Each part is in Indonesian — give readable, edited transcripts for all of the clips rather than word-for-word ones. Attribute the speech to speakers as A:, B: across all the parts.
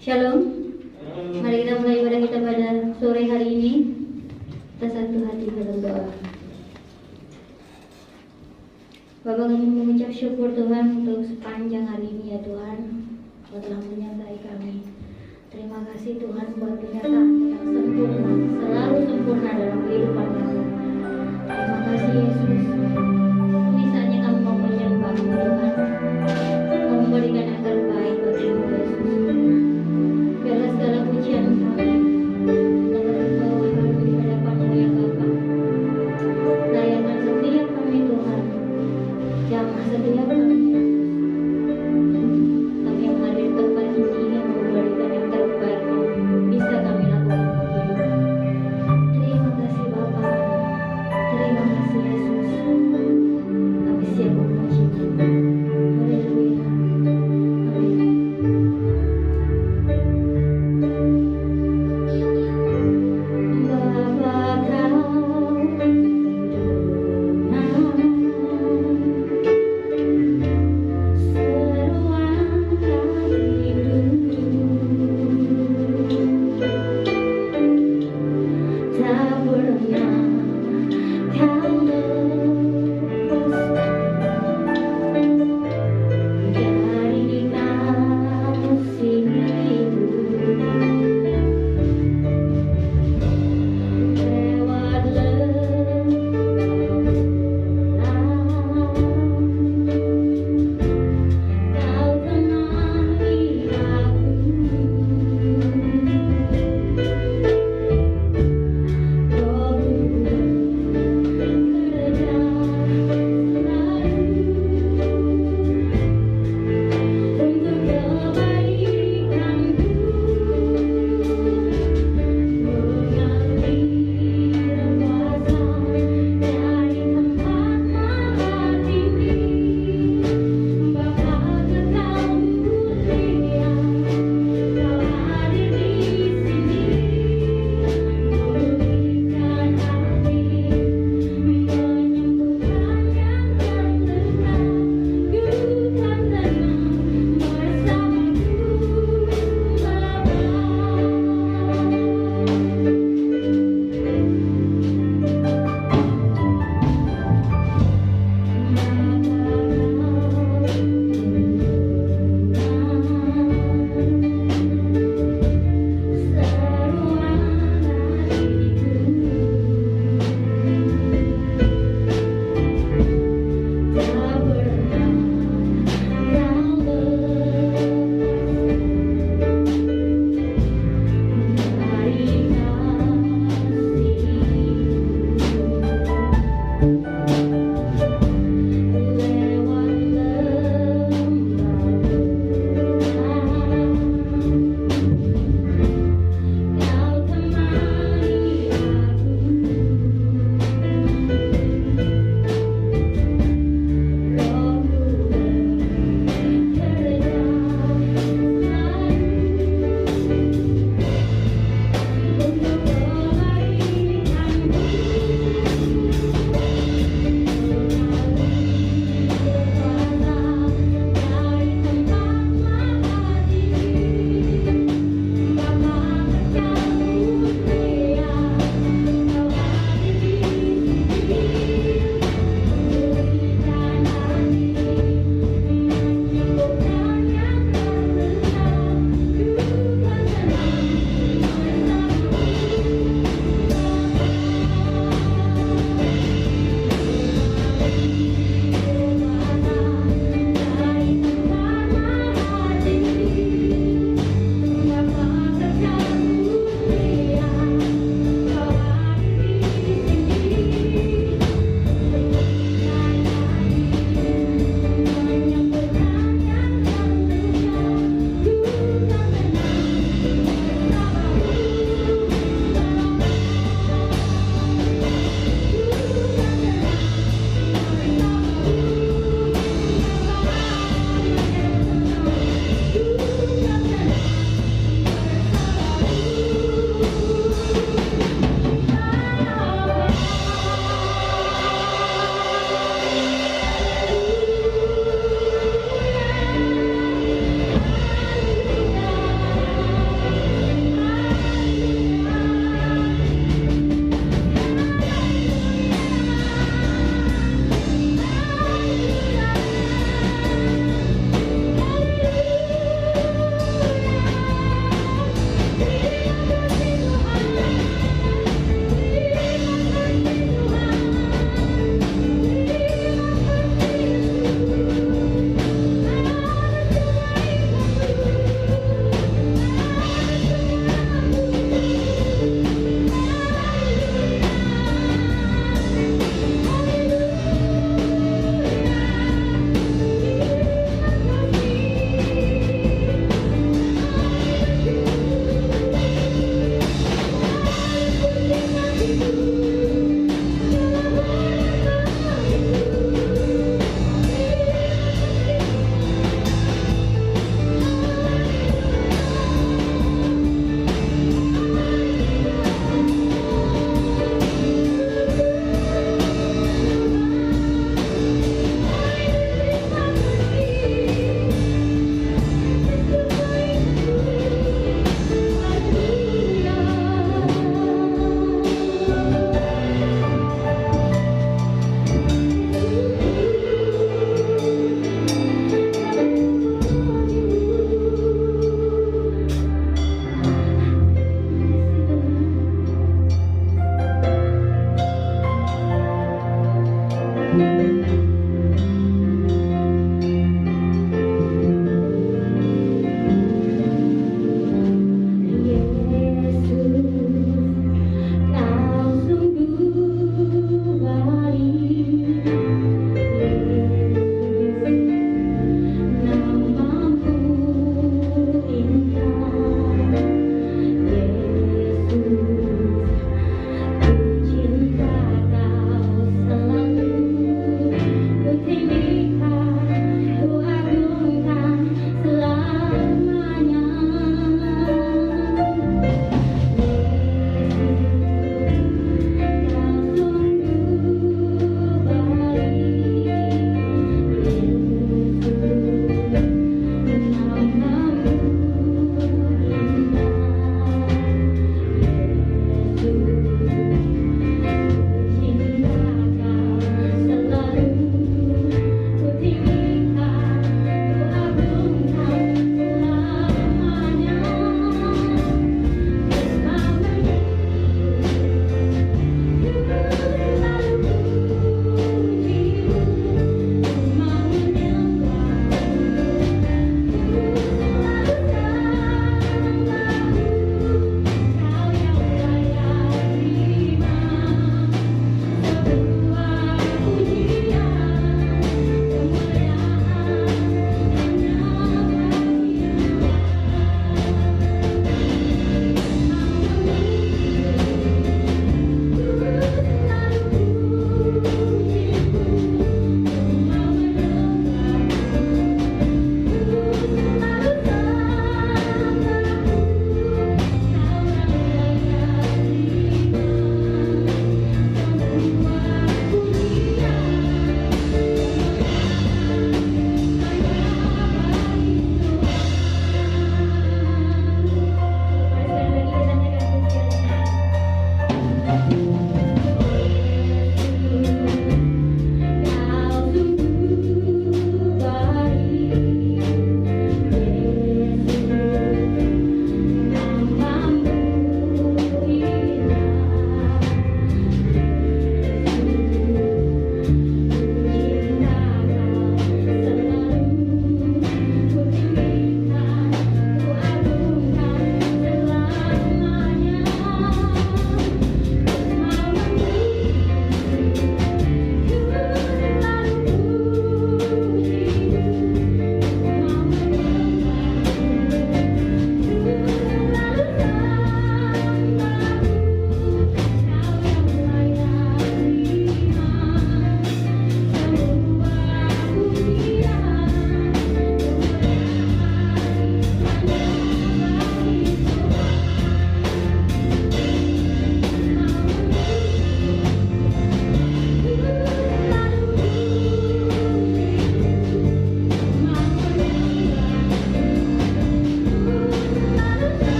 A: Shalom. Mari kita mulai ibadah kita pada sore hari ini. Kita satu hati dalam doa. Bapa, kami mengucap syukur Tuhan untuk sepanjang hari ini ya Tuhan, Kau telah menyertai kami. Terima kasih Tuhan buat penyertaan yang sempurna, selalu sempurna dalam kehidupan kami. Terima kasih Yesus. Ini saatnya kami mau menyembah Tuhan, mau memberikan yang terbaik bagimu Yesus. Biarlah segala pujian kami dapat dibawakan di hadapan-Mu ya Bapa. Layakan setiap kami Tuhan, jamah setiap kami. Kami yang ada di tempat ini yang memberikan yang terbaik yang bisa kami lakukan bagimu. Terima kasih Bapa. Terima kasih Yesus.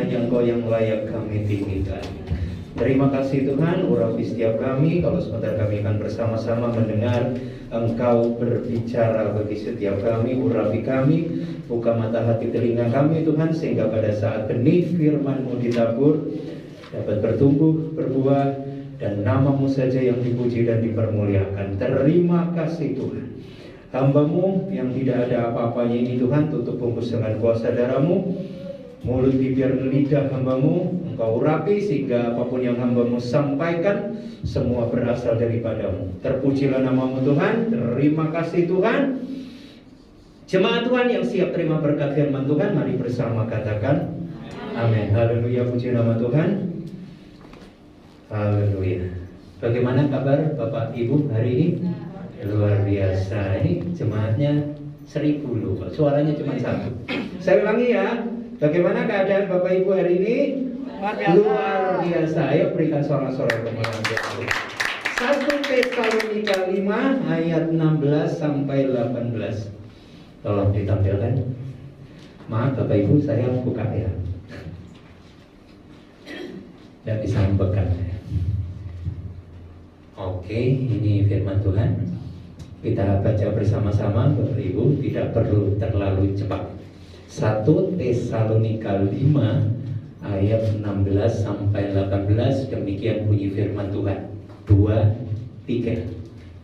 B: hanya Engkau yang layak kami tinggikan. Terima kasih Tuhan, urapi setiap kami. Kalau sebentar kami akan bersama-sama mendengar Engkau berbicara bagi setiap kami. Urapi kami, buka mata hati telinga kami Tuhan, sehingga pada saat benih firman-Mu ditabur dapat bertumbuh, berbuah, dan nama-Mu saja yang dipuji dan dipermuliakan. Terima kasih Tuhan. Hamba-Mu yang tidak ada apa-apanya ini Tuhan, tutup bungkus dengan kuasa darah-Mu. Mulut, bibir, lidah hamba-Mu Engkau urapi, sehingga apapun yang hamba-Mu sampaikan semua berasal daripada-Mu. Terpujilah nama-Mu Tuhan. Terima kasih Tuhan. Jemaat Tuhan yang siap terima berkat firman Tuhan, mari bersama katakan amin. Haleluya, puji nama Tuhan. Haleluya. Bagaimana kabar Bapak Ibu hari ini? Luar biasa. Ini jemaatnya 1000 loh, suaranya cuma 1. Saya ulangi ya. Bagaimana keadaan Bapak Ibu hari ini? Luar biasa. Ayo berikan sorak-sorai kemuliaan Tuhan. 1 Tesalonika 5 ayat 16 sampai 18. Tolong ditampilkan. Maaf Bapak Ibu, saya buka ya. Tidak bisa membekan. Oke, ini firman Tuhan. Kita baca bersama-sama Bapak Ibu, tidak perlu terlalu cepat. 1 Tesalonika 5 ayat 16 sampai 18, demikian bunyi firman Tuhan. 2, 3.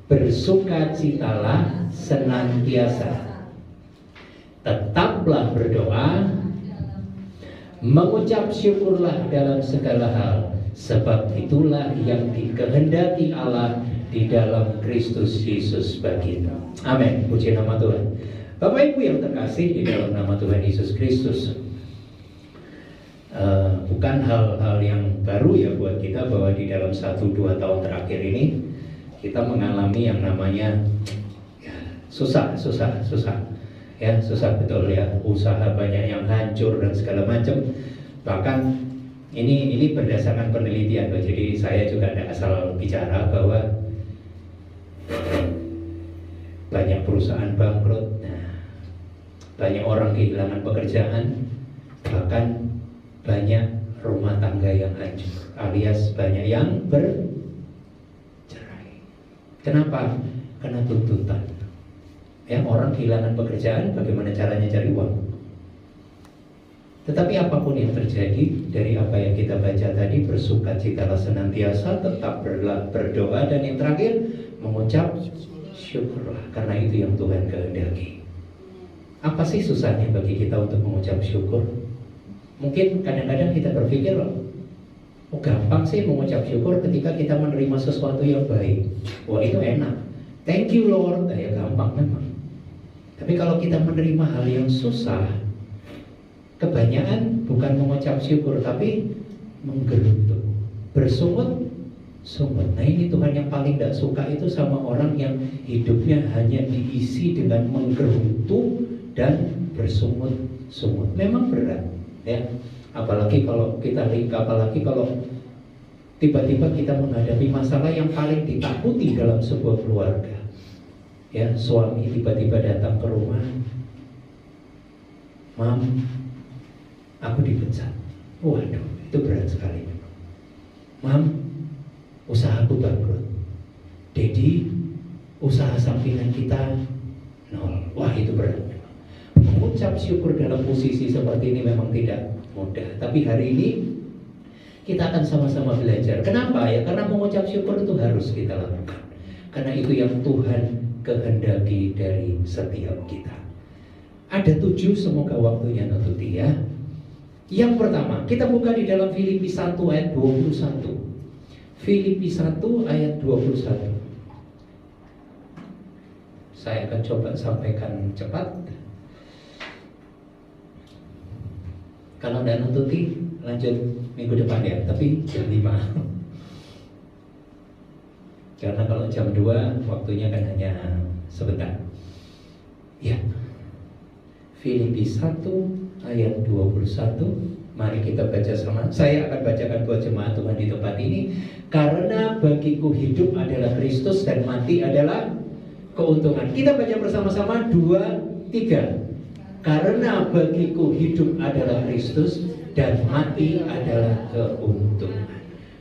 B: Bersukacitalah senantiasa, tetaplah berdoa, mengucap syukurlah dalam segala hal, sebab itulah yang dikehendaki Allah di dalam Kristus Yesus bagimu. Amin. Puji nama Tuhan. Bapak Ibu yang terkasih di dalam nama Tuhan Yesus Kristus, bukan hal-hal yang baru ya buat kita bahwa di dalam 1-2 tahun terakhir ini kita mengalami yang namanya ya, susah ya, susah betul ya, usaha banyak yang hancur dan segala macam. Bahkan ini berdasarkan penelitian, jadi saya juga tidak asal bicara bahwa banyak perusahaan bangkrut, banyak orang kehilangan pekerjaan, bahkan banyak rumah tangga yang hancur, alias banyak yang bercerai. Kenapa? Karena tuntutan. Ya, orang kehilangan pekerjaan, bagaimana caranya cari uang? Tetapi apapun yang terjadi, dari apa yang kita baca tadi, bersukacitalah senantiasa, tetap berdoa, dan yang terakhir mengucap syukurlah, karena itu yang Tuhan kehendaki. Apa sih susahnya bagi kita untuk mengucap syukur? Mungkin kadang-kadang kita berpikir, oh gampang sih mengucap syukur ketika kita menerima sesuatu yang baik. Wah itu enak, thank you Lord, ya gampang memang. Tapi kalau kita menerima hal yang susah, kebanyakan bukan mengucap syukur, tapi menggerutu, bersungut. Nah ini Tuhan yang paling tidak suka itu sama orang yang hidupnya hanya diisi dengan menggerutu dan bersungut-sungut. Memang berat ya, apalagi kalau tiba-tiba kita menghadapi masalah yang paling ditakuti dalam sebuah keluarga. Ya, suami tiba-tiba datang ke rumah, Mam, aku dipecat. Waduh, itu berat sekali. Mam, usahaku bangkrut. Dedi, usaha sampingan kita nol. Wah itu berat. Mengucap syukur dalam posisi seperti ini memang tidak mudah. Tapi hari ini kita akan sama-sama belajar. Kenapa ya? Karena mengucap syukur itu harus kita lakukan. Karena itu yang Tuhan kehendaki dari setiap kita. Ada 7, semoga waktunya nututi ya. Yang pertama, kita buka di dalam Filipi 1 ayat 21. Filipi 1 ayat 21. Saya akan coba sampaikan cepat. Kalau tidak nututi, lanjut minggu depan ya, tapi jam 5. Karena kalau jam 2 waktunya kan hanya sebentar. Ya. Filipi 1 ayat 21. Mari kita baca sama. Saya akan bacakan buat jemaat Tuhan di tempat ini. Karena bagiku hidup adalah Kristus dan mati adalah keuntungan. Kita baca bersama-sama 2, 3. Karena bagiku hidup adalah Kristus dan mati adalah keuntungan.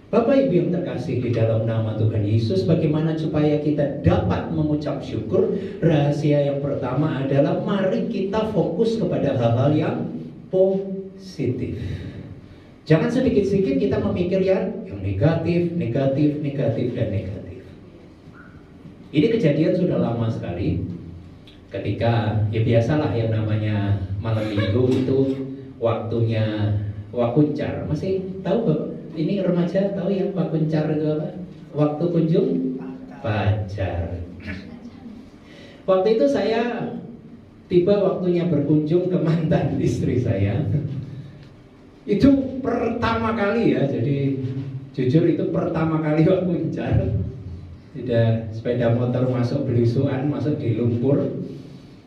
B: Bapak Ibu yang terkasih di dalam nama Tuhan Yesus, bagaimana supaya kita dapat mengucap syukur? Rahasia yang pertama adalah mari kita fokus kepada hal-hal yang positif. Jangan sedikit-sedikit kita memikir yang negatif, negatif, negatif, dan negatif. Ini kejadian sudah lama sekali. Ketika, ya biasalah yang namanya malam minggu itu waktunya wakuncar. Masih tahu Bapak? Ini remaja tahu ya wakuncar itu apa? Waktu kunjung pacar. Waktu itu saya tiba waktunya berkunjung ke mantan istri saya. Itu pertama kali ya, jadi jujur itu pertama kali wakuncar. Tidak sepeda motor masuk belusuan, masuk di lumpur.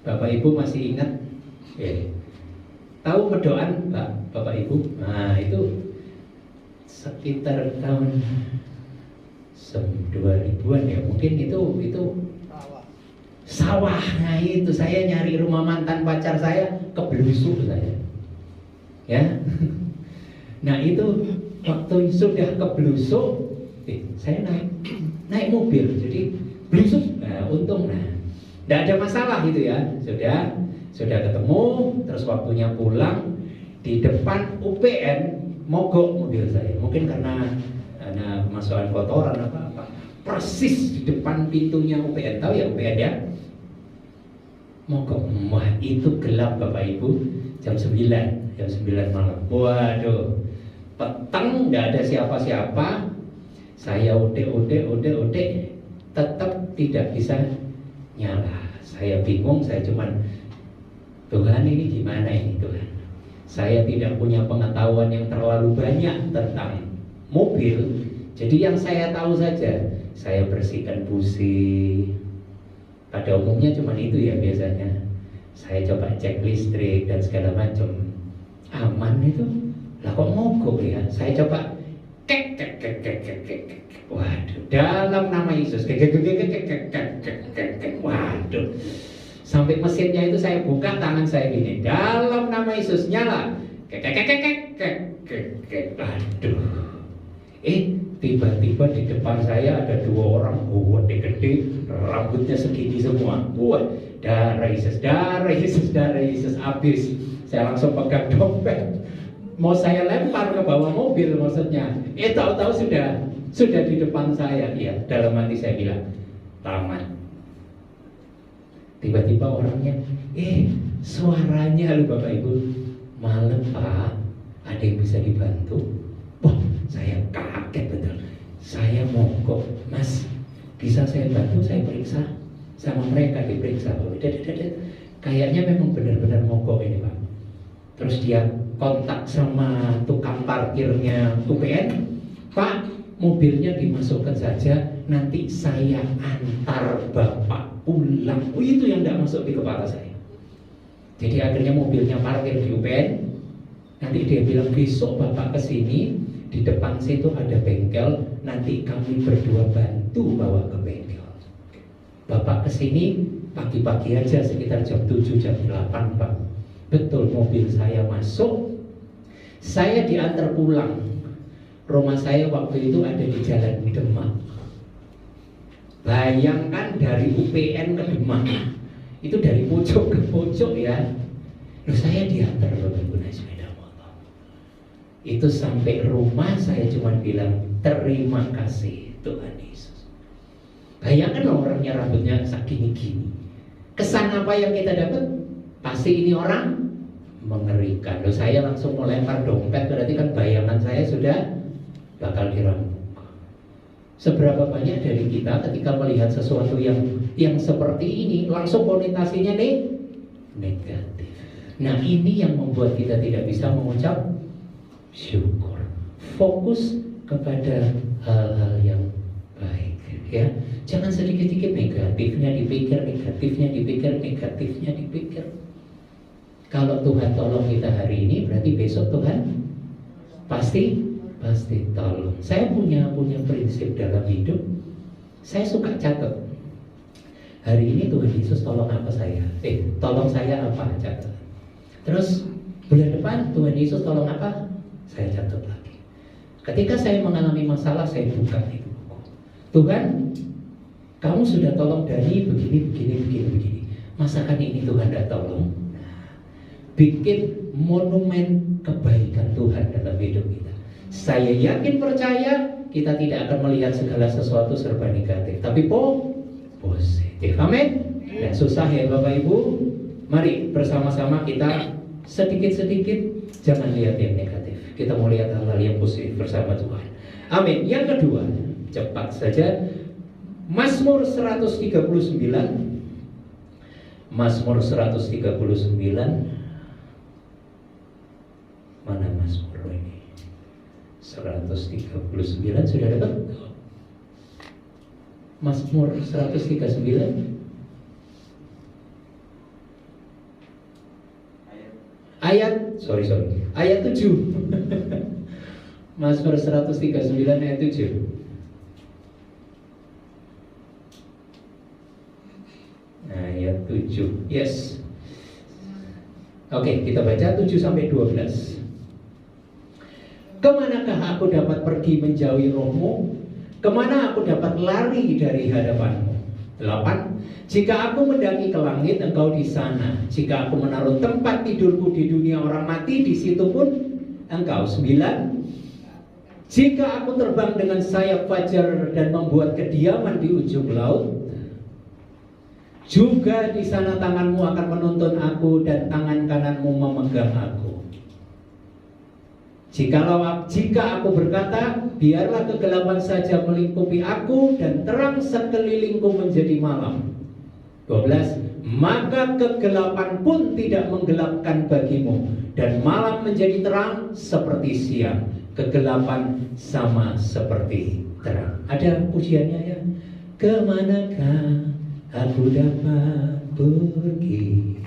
B: Bapak Ibu masih ingat? Tahu Medoan, Bapak Ibu? Nah itu sekitar tahun 2000-an ya, mungkin itu sawah. Nah itu saya nyari rumah mantan pacar saya, kebelusuk saya. Ya. Nah itu waktu sudah kebelusuk, saya naik mobil, jadi belusuk. Nah untung, tidak ada masalah gitu ya. Sudah ketemu, terus waktunya pulang di depan UPN mogok mobil saya. Mungkin karena kemasukan kotoran apa. Persis di depan pintunya UPN, tahu ya UPN ya? Mogok. Wah itu gelap Bapak Ibu, jam 9 malam. Waduh, petang, nggak ada siapa-siapa. Saya udah tetap tidak bisa nyala. Saya bingung, saya cuman Tuhan ini gimana ini Tuhan? Saya tidak punya pengetahuan yang terlalu banyak tentang mobil. Jadi yang saya tahu saja, saya bersihkan busi. Pada umumnya cuman itu ya biasanya. Saya coba cek listrik dan segala macam. Aman itu. Lah kok mogok ya? Saya coba kek. Waduh, dalam nama Yesus. Waduh. Sampai mesinnya itu saya buka, tangan saya gini. Dalam nama Yesus nyala. Aduh. Tiba-tiba di depan saya ada dua orang gede-gede, rambutnya segini semua. Wah, darah Yesus habis. Saya langsung pegang dompet. Mau saya lempar ke bawah mobil maksudnya. Tahu-tahu sudah di depan saya. Ya, dalam hati saya bilang, tamat. Tiba-tiba orangnya, suaranya lu Bapak Ibu, malam Pak, ada yang bisa dibantu? Wah, saya kaget betul. Saya mogok, Mas, bisa saya bantu? Saya periksa sama mereka, diperiksa. Kayaknya memang benar-benar mogok ini Pak. Terus dia kontak sama tukang parkirnya UPN, Pak, mobilnya dimasukkan saja, nanti saya antar Bapak pulang. Itu yang tidak masuk di kepala saya. Jadi akhirnya mobilnya parkir di UPN. Nanti dia bilang besok Bapak kesini, di depan situ ada bengkel, nanti kami berdua bantu bawa ke bengkel. Bapak kesini pagi-pagi aja sekitar jam 7, jam 8 Pak. Betul, mobil saya masuk, saya diantar pulang. Rumah saya waktu itu ada di Jalan Demak. Bayangkan dari UPN ke Demak, itu dari pojok ke pojok ya. Loh, saya diantar naik sepeda motor. Itu sampai rumah saya cuma bilang terima kasih Tuhan Yesus. Bayangkan orangnya rambutnya segini-gini. Kesan apa yang kita dapat? Pasti ini orang mengerikan. Loh, saya langsung mau lempar dompet, berarti kan bayangan saya sudah bakal dirampok. Seberapa banyak dari kita ketika melihat sesuatu yang seperti ini langsung konotasinya negatif. Nah ini yang membuat kita tidak bisa mengucap syukur. Fokus kepada hal-hal yang baik ya. Jangan sedikit-sedikit negatifnya dipikir. Kalau Tuhan tolong kita hari ini, berarti besok Tuhan pasti tolong. Saya punya prinsip dalam hidup. Saya suka catat. Hari ini Tuhan Yesus tolong apa saya? Tolong saya apa? Catat. Terus bulan depan Tuhan Yesus tolong apa?
C: Saya catat lagi. Ketika saya mengalami masalah, saya buka itu buku. Tuhan, kamu sudah tolong Dani begini. Masakan ini Tuhan tidak tolong? Bikin monumen kebaikan Tuhan dalam hidup kita. Saya yakin percaya kita tidak akan melihat segala sesuatu serba negatif, tapi positif. Amin. Dan susah ya Bapak Ibu. Mari bersama-sama kita sedikit-sedikit jangan lihat yang negatif. Kita mau lihat hal-hal yang positif bersama Tuhan. Amin. Yang kedua, cepat saja. Mazmur 139. Mazmur 139. Mana Mazmur ini? 139 sudah dapat? Mazmur 139. Ayat 7. Mazmur 139 ayat 7. Ayat 7. Yes. Oke, kita baca 7 sampai 12. Kemanakah aku dapat pergi menjauhi rohmu? Kemana aku dapat lari dari hadapanmu? 8. Jika aku mendaki ke langit, engkau di sana. Jika aku menaruh tempat tidurku di dunia orang mati, di situ pun engkau. 9. Jika aku terbang dengan sayap fajar dan membuat kediaman di ujung laut, juga di sana tanganmu akan menuntun aku dan tangan kananmu memegang aku. Jika aku berkata, biarlah kegelapan saja melingkupi aku dan terang sekelilingku menjadi malam. 12. Maka kegelapan pun tidak menggelapkan bagimu dan malam menjadi terang seperti siang. Kegelapan sama seperti terang. Ada pujiannya ya. Kemanakah aku dapat pergi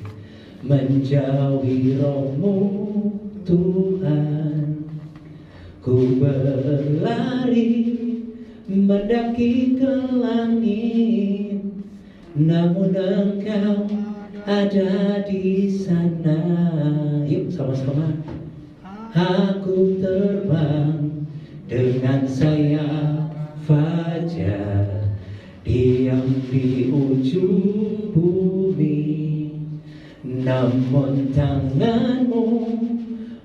C: menjauhi rohmu Tuhan? Ku berlari mendaki ke langit, namun engkau ada di sana. Yuk sama-sama. Aku terbang dengan sayap fajar, diam di ujung bumi, namun tanganmu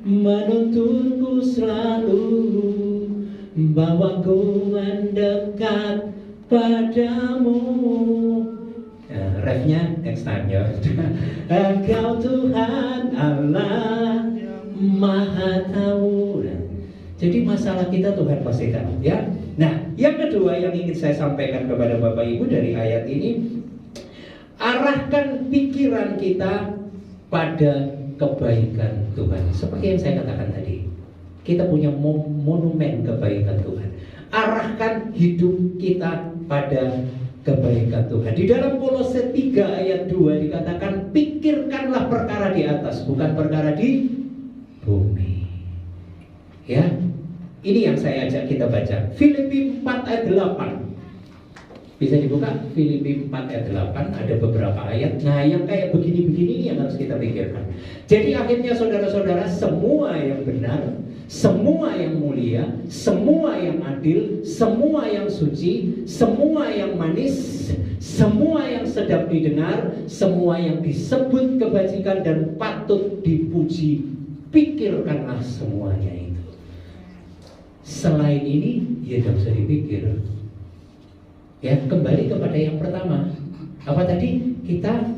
C: menuntunku selalu, bawaku mendekat padamu. Refnya next time ya. Engkau Tuhan Allah Maha Tahu. Jadi masalah kita Tuhan pasti tahu ya. Nah, yang kedua yang ingin saya sampaikan kepada Bapak Ibu dari ayat ini, arahkan pikiran kita pada kebaikan Tuhan. Seperti yang saya katakan tadi, kita punya monumen kebaikan Tuhan. Arahkan hidup kita pada kebaikan Tuhan. Di dalam Kolose 3 ayat 2 dikatakan, pikirkanlah perkara di atas, bukan perkara di bumi. Ya, ini yang saya ajak kita baca. Filipi 4 ayat 8. Bisa dibuka Filipi 4 ayat 8, ada beberapa ayat. Nah, yang kayak begini-begini ini yang harus kita pikirkan. Jadi akhirnya saudara-saudara, semua yang benar, semua yang mulia, semua yang adil, semua yang suci, semua yang manis, semua yang sedap didengar, semua yang disebut kebajikan dan patut dipuji, pikirkanlah semuanya itu. Selain ini, ya tidak usah dipikir. Ya, kembali kepada yang pertama. Apa tadi? Kita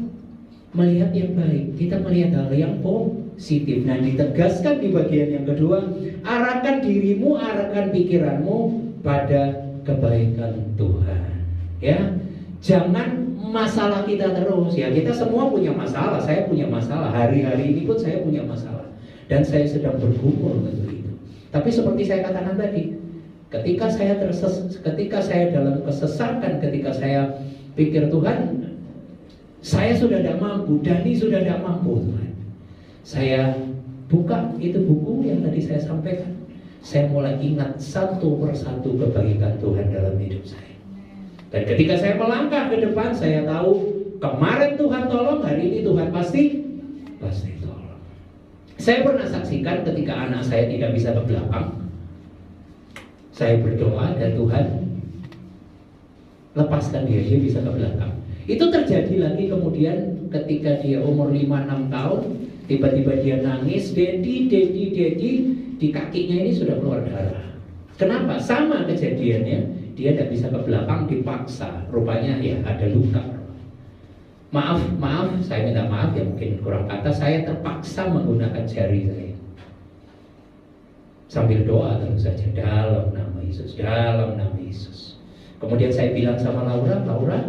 C: melihat yang baik, kita melihat hal yang positif. Nah, ditegaskan di bagian yang kedua, arahkan dirimu, arahkan pikiranmu pada kebaikan Tuhan. Ya, jangan masalah kita terus. Ya, kita semua punya masalah. Saya punya masalah. Hari-hari ini pun saya punya masalah. Dan saya sedang bergumul untuk itu. Tapi seperti saya katakan tadi, ketika saya dalam kesesatan, ketika saya pikir Tuhan, saya sudah tidak mampu, Dani sudah tidak mampu Tuhan. Saya buka itu buku yang tadi saya sampaikan. Saya mulai ingat satu persatu kebaikan Tuhan dalam hidup saya. Dan ketika saya melangkah ke depan, saya tahu kemarin Tuhan tolong, hari ini Tuhan pasti tolong. Saya pernah saksikan ketika anak saya tidak bisa ke belakang, saya berdoa dan Tuhan lepaskan dia bisa ke belakang. Itu terjadi lagi kemudian ketika dia umur 5-6 tahun, tiba-tiba dia nangis, Dedi, di kakinya ini sudah keluar darah. Kenapa? Sama kejadiannya, dia tidak bisa ke belakang, dipaksa, rupanya ya ada luka. Maaf, saya minta maaf ya, mungkin kurang kata, saya terpaksa menggunakan jari saya. Sambil doa terus saja, dalam nama Yesus, dalam nama Yesus. Kemudian saya bilang sama Laura,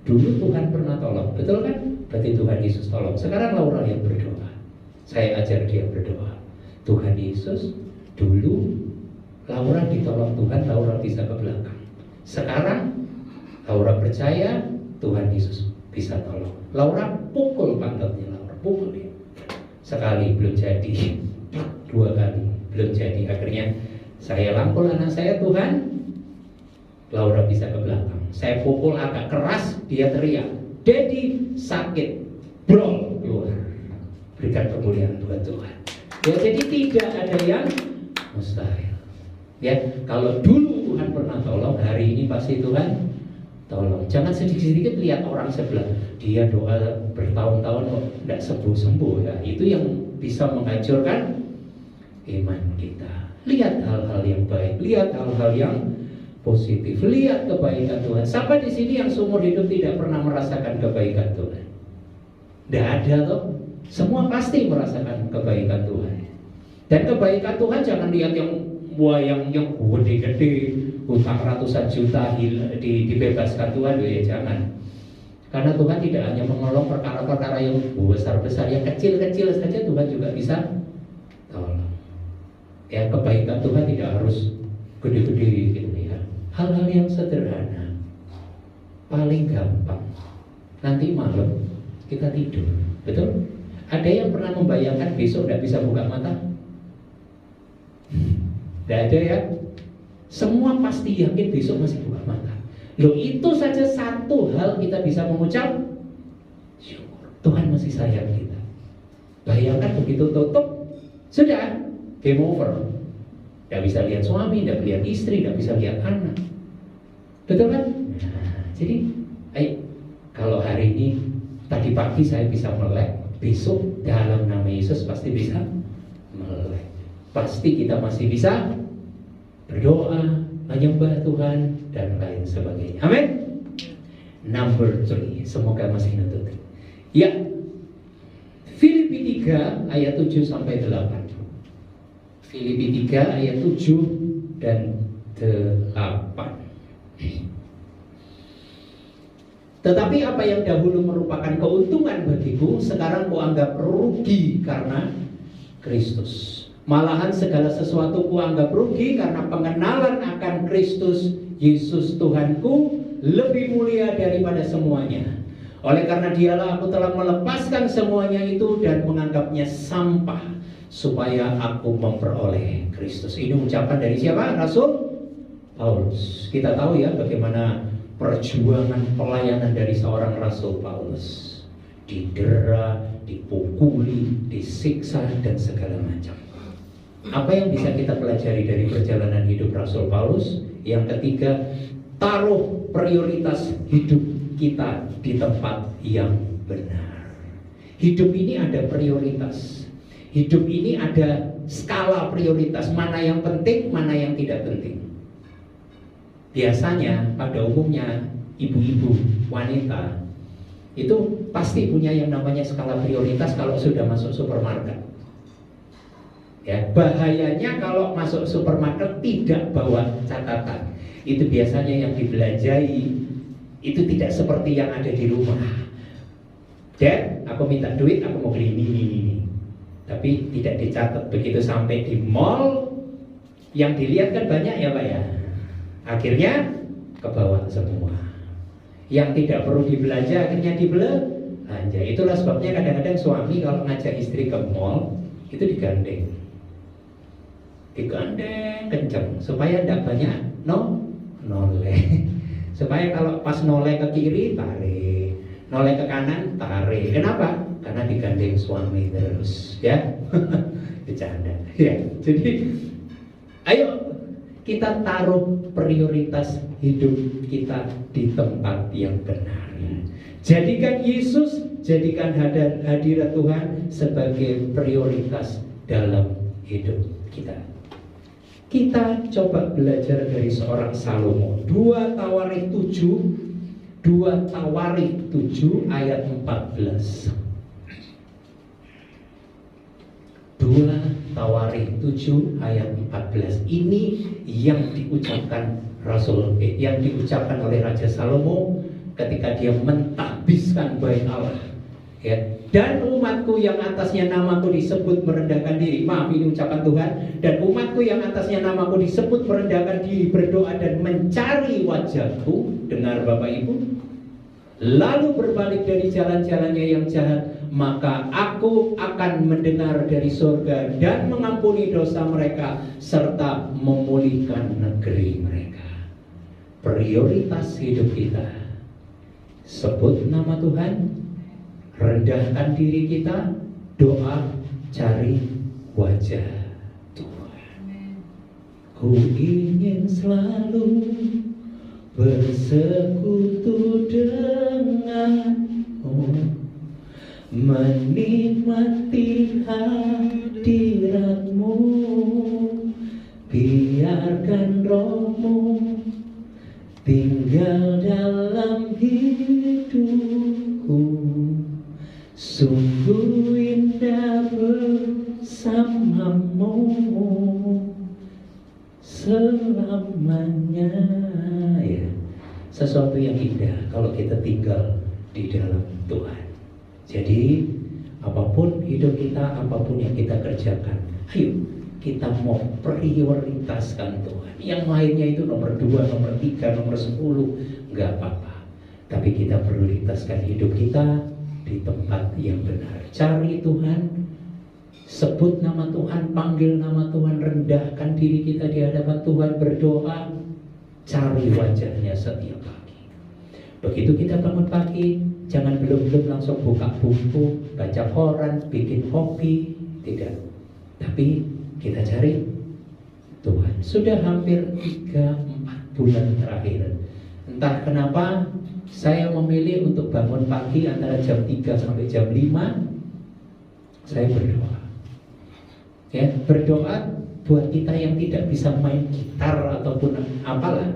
C: dulu Tuhan pernah tolong, betul kan? Berarti Tuhan Yesus tolong. Sekarang Laura yang berdoa. Saya ajar dia berdoa. Tuhan Yesus, dulu Laura ditolong Tuhan, Laura bisa ke belakang. Sekarang Laura percaya Tuhan Yesus bisa tolong. Laura pukul pantatnya, Laura pukul dia. Sekali belum jadi, 2 kali belum jadi. Akhirnya saya rangkul anak saya, Tuhan, Laura bisa ke belakang. Saya pukul agak keras, dia teriak, Dedi sakit, brol, keluar. Berikan kemuliaan buat Tuhan. Ya, jadi tidak ada yang mustahil. Ya, kalau dulu Tuhan pernah tolong, hari ini pasti Tuhan tolong. Jangan sedikit-sedikit lihat orang sebelah, dia doa bertahun-tahun kok tidak sembuh-sembuh ya. Itu yang bisa menghancurkan iman kita. Lihat hal-hal yang baik, lihat hal-hal yang positif, lihat kebaikan Tuhan. Siapa di sini yang seumur hidup tidak pernah merasakan kebaikan Tuhan? Tidak ada toh. Semua pasti merasakan kebaikan Tuhan. Dan kebaikan Tuhan jangan lihat yang gede-gede, hutang ratusan juta dibebaskan Tuhan, ya jangan. Karena Tuhan tidak hanya menolong perkara-perkara yang besar-besar, yang kecil-kecil saja Tuhan juga bisa tolong. Ya, kebaikan Tuhan tidak harus gede-gede gitu ya. Hal-hal yang sederhana, paling gampang. Nanti malam kita tidur, betul? Ada yang pernah membayangkan besok tidak bisa buka mata? Tidak ada ya. Semua pasti yakin besok masih buka mata. Loh, itu saja satu hal kita bisa mengucap syukur. Tuhan masih sayang kita. Bayangkan begitu tutup, sudah game over. Tidak bisa lihat suami, tidak lihat istri, tidak bisa lihat anak. Betul kan? Nah, jadi kalau hari ini, tadi pagi saya bisa melek, besok dalam nama Yesus pasti bisa melek. Pasti kita masih bisa berdoa, menyembah Tuhan, dan lain sebagainya. Amin. Number 3, semoga masih nutup. Ya, Filipi 3 ayat 7 sampai 8. Filipi 3 ayat 7 dan 8. Tetapi apa yang dahulu merupakan keuntungan bagiku, sekarang kuanggap rugi karena Kristus. Malahan segala sesuatu kuanggap rugi karena pengenalan akan Kristus Yesus Tuhanku lebih mulia daripada semuanya. Oleh karena dialah aku telah melepaskan semuanya itu dan menganggapnya sampah, supaya aku memperoleh Kristus. Ini ucapan dari siapa? Rasul Paulus. Kita tahu ya bagaimana perjuangan pelayanan dari seorang Rasul Paulus. Didera, dipukuli, disiksa, dan segala macam. Apa yang bisa kita pelajari dari perjalanan hidup Rasul Paulus? Yang ketiga, taruh prioritas hidup kita di tempat yang benar. Hidup ini ada prioritas. Hidup ini ada skala prioritas. Mana yang penting, mana yang tidak penting. Biasanya pada umumnya ibu-ibu, wanita itu pasti punya yang namanya skala prioritas kalau sudah masuk supermarket. Ya, bahayanya kalau masuk supermarket tidak bawa catatan. Itu biasanya yang dibelanjai itu tidak seperti yang ada di rumah. Dad, aku minta duit, aku mau beli ini. Tapi tidak dicatat. Begitu sampai di mall, yang dilihat kan banyak ya Pak ya. Akhirnya kebawa semua. Yang tidak perlu dibelanja akhirnya dibelanja. Itulah sebabnya kadang-kadang suami kalau ngajak istri ke mall itu digandeng kenceng supaya tidak banyak noleh. Supaya kalau pas noleh ke kiri tarik, noleh ke kanan tarik. Kenapa? Karena digandeng suami terus, ya. Bercanda. Ya. Jadi ayo kita taruh prioritas hidup kita di tempat yang benar. Jadikan Yesus, jadikan hadirat Tuhan sebagai prioritas dalam hidup kita. Kita coba belajar dari seorang Salomo. 2 Tawarikh 7 ayat 14. 2 Tawarikh 7 ayat 14. Ini yang diucapkan oleh Raja Salomo ketika dia mentahbiskan bait Allah, ya. Dan umatku yang atasnya namaku disebut merendahkan diri. Maaf, ini ucapan Tuhan. Dan umatku yang atasnya namaku disebut merendahkan diri, berdoa dan mencari wajahku. Dengar Bapak Ibu. Lalu berbalik dari jalan-jalannya yang jahat, maka aku akan mendengar dari surga dan mengampuni dosa mereka serta memulihkan negeri mereka. Prioritas hidup kita: sebut nama Tuhan, rendahkan diri kita, doa, cari wajah Tuhan. Ku ingin selalu bersekutu denganmu, menikmati hadiratmu, biarkan rohmu tinggal dalam hidupku. Sungguh indah bersamamu selamanya, ya. Sesuatu yang indah kalau kita tinggal di dalam Tuhan. Jadi apapun hidup kita, apapun yang kita kerjakan, ayo kita mau prioritaskan Tuhan. Yang lainnya itu nomor 2, nomor 3, nomor 10, nggak apa-apa. Tapi kita prioritaskan hidup kita di tempat yang benar. Cari Tuhan, sebut nama Tuhan, panggil nama Tuhan, rendahkan diri kita di hadapan Tuhan, berdoa, cari wajahnya setiap pagi. Begitu kita bangun pagi, jangan belum langsung buka buku, baca koran, bikin kopi, tidak. Tapi kita cari Tuhan. Sudah hampir 3-4 bulan terakhir, entah kenapa saya memilih untuk bangun pagi antara jam 3 sampai jam 5. Saya berdoa, ya, berdoa buat kita yang tidak bisa main gitar ataupun apalah,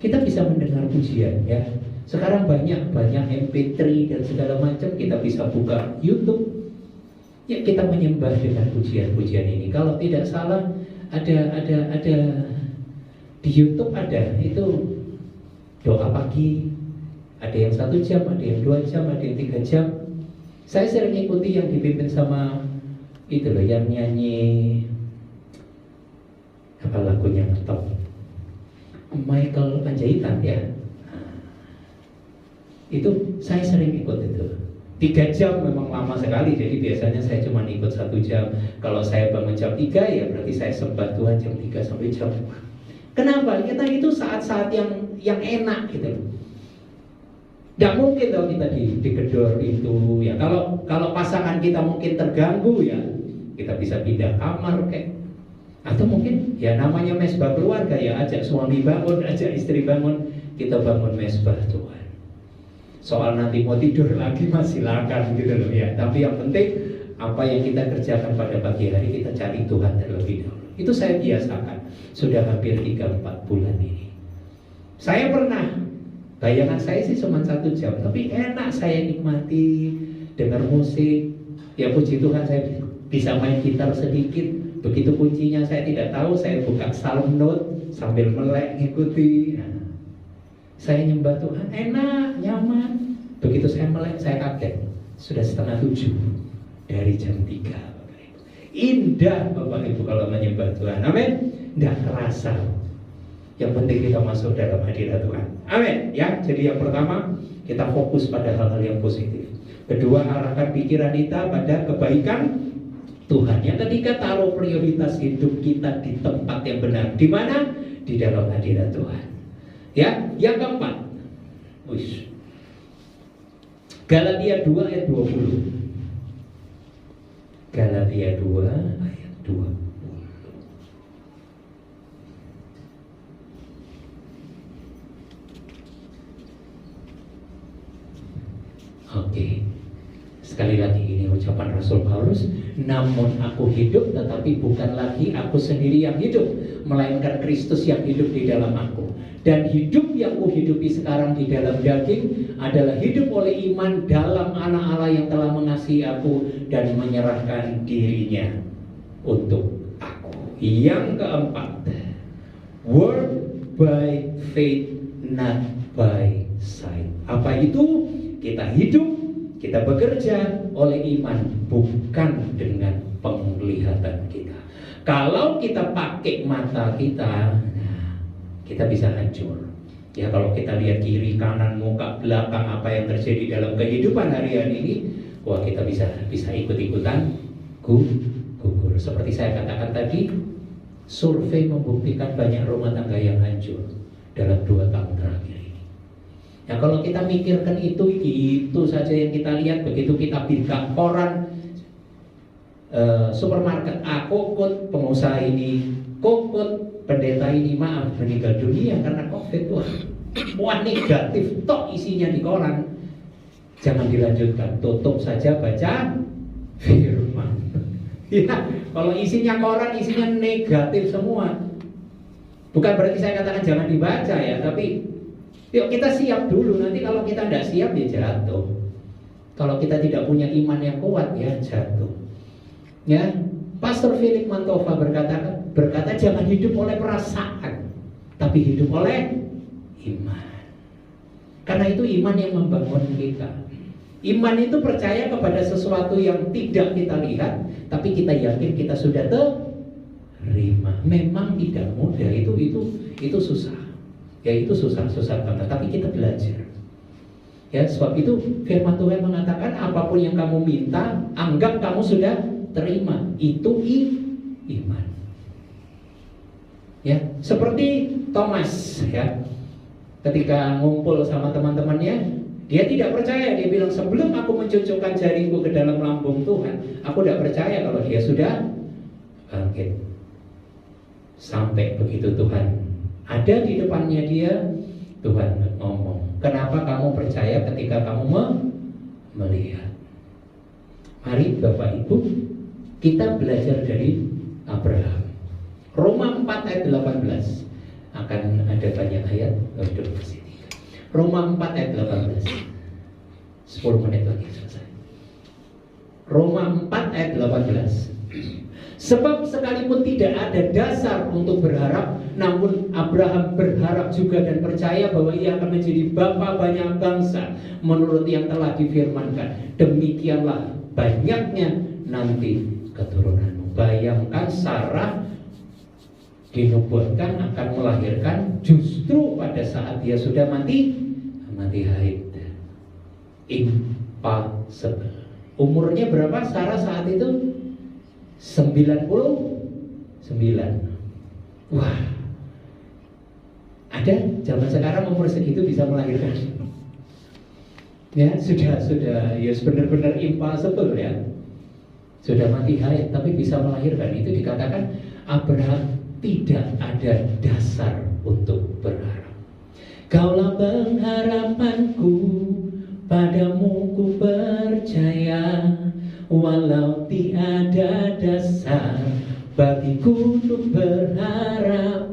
C: kita bisa mendengar pujian, ya. Sekarang banyak MP3 dan segala macam, kita bisa buka YouTube, ya, kita menyembah dengan pujian-pujian ini. Kalau tidak salah ada di YouTube, ada itu doa pagi, ada yang 1 jam, ada yang 2 jam, ada yang 3 jam. Saya sering ikuti yang dipimpin sama itu loh, yang nyanyi apa lagunya top, Michael Panjaitan, ya. Itu saya sering ikut itu. 3 jam memang lama sekali, jadi biasanya saya cuma ikut 1 jam. Kalau saya bangun jam 3, ya berarti saya sembah Tuhan jam 3 sampai jam 4. Kenapa? Kita itu saat-saat yang enak gitu. Nggak mungkin dong kita digedor itu, ya. Kalau pasangan kita mungkin terganggu, ya, kita bisa pindah kamar kayak. Atau mungkin ya namanya mesbah keluarga, ya, ajak suami bangun, ajak istri bangun, kita bangun mesbah Tuhan. Soal nanti mau tidur lagi masih silakan gitu loh, ya. Tapi yang penting apa yang kita kerjakan pada pagi hari, kita cari Tuhan terlebih dahulu. Itu saya biasakan sudah hampir 3-4 bulan ini. Saya pernah, bayangan saya sih cuma 1 jam, tapi enak saya nikmati dengar musik. Ya puji Tuhan saya bisa main gitar sedikit. Begitu kuncinya saya tidak tahu, saya buka psalm note sambil melek ngikuti. Nah, saya nyembah Tuhan, enak, nyaman. Begitu saya melek, saya kaget, sudah 6:30 dari jam 3. Bapak Ibu. Indah Bapak Ibu kalau menyembah Tuhan, amin. Nggak kerasa. Yang penting kita masuk dalam hadirat Tuhan, amin. Ya, jadi yang pertama kita fokus pada hal-hal yang positif. Kedua, arahkan pikiran kita pada kebaikan Tuhan. Yang ketiga, taruh prioritas hidup kita di tempat yang benar. Di mana? Di dalam hadirat Tuhan. Ya, yang keempat, Galatia 2 ayat 20. Galatia 2 ayat 20. Oke. Sekali lagi ini ucapan Rasul Paulus, namun aku hidup tetapi bukan lagi aku sendiri yang hidup, melainkan Kristus yang hidup di dalam aku. Dan hidup yang kuhidupi sekarang di dalam daging adalah hidup oleh iman dalam Anak Allah yang telah mengasihi aku dan menyerahkan dirinya untuk aku. Yang keempat, work by faith not by sight. Apa itu? Kita hidup, kita bekerja oleh iman, bukan dengan penglihatan kita. Kalau kita pakai mata kita, kita bisa hancur. Ya, kalau kita lihat kiri, kanan, muka, belakang, apa yang terjadi dalam kehidupan harian ini, wah, kita bisa ikut-ikutan gugur. Seperti saya katakan tadi, survei membuktikan banyak rumah tangga yang hancur dalam 2 tahun terakhir ini. Ya, kalau kita mikirkan itu saja yang kita lihat. Begitu kita buka koran, supermarket kokot, pengusaha ini kokot, pendeta ini maaf meninggal dunia karena COVID. Wah, negatif tok isinya di koran. Jangan dilanjutkan, tutup saja, baca firman. Ya, kalau isinya koran, isinya negatif semua. Bukan berarti saya katakan jangan dibaca ya, tapi yuk kita siap dulu. Nanti kalau kita tidak siap ya jatuh. Kalau kita tidak punya iman yang kuat ya jatuh. Ya, Pastor Philip Mantova berkata jangan hidup oleh perasaan, tapi hidup oleh iman. Karena itu iman yang membangun kita. Iman itu percaya kepada sesuatu yang tidak kita lihat, tapi kita yakin kita sudah terima. Memang tidak mudah, itu susah. Ya, itu susah banget, tapi kita belajar. Ya, sebab itu firman Tuhan mengatakan apapun yang kamu minta, anggap kamu sudah terima. Itu iman. Ya, seperti Thomas ya. Ketika ngumpul sama teman-temannya, dia tidak percaya. Dia bilang, sebelum aku mencucukkan jariku ke dalam lambung Tuhan, aku tidak percaya kalau dia sudah bangkit. Sampai begitu Tuhan ada di depannya dia, Tuhan ngomong, kenapa kamu percaya ketika kamu melihat? Mari Bapak Ibu, kita belajar dari Abraham. Roma 4 ayat 18. Akan ada banyak ayat untuk ke sini. Roma 4 ayat 18. 10 menit lagi selesai. Roma 4 ayat 18. Sebab sekalipun tidak ada dasar untuk berharap, namun Abraham berharap juga dan percaya bahwa ia akan menjadi bapa banyak bangsa menurut yang telah difirmankan. Demikianlah banyaknya nanti keturunanmu. Bayangkan Sarah dinubuatkan akan melahirkan justru pada saat dia sudah mati haid. Impossible. Umurnya berapa Sarah saat itu? 99. Wah, ada zaman sekarang umur segitu bisa melahirkan. Ya, sudah ya benar-benar impossible ya. Sudah mati haid tapi bisa melahirkan. Itu dikatakan Abraham tidak ada dasar untuk berharap. Kaulah pengharapanku, padamu ku percaya, walau tiada dasar bagiku untuk berharap.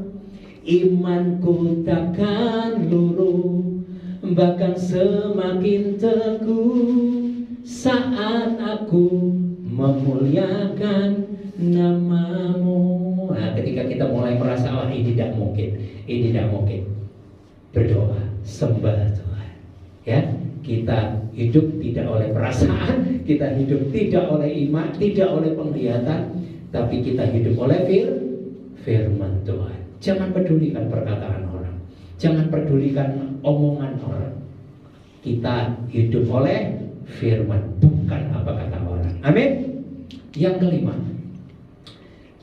C: Imanku takkan luruh, bahkan semakin teguh saat aku memuliakan namamu. Nah, ketika kita mulai merasa ini tidak mungkin, berdoa, sembah Tuhan. Ya, kita hidup tidak oleh perasaan, kita hidup tidak oleh iman, tidak oleh penglihatan, tapi kita hidup oleh firman Tuhan. Jangan pedulikan perkataan orang, jangan pedulikan omongan orang. Kita hidup oleh firman, bukan apa kata orang. Amin. Yang kelima,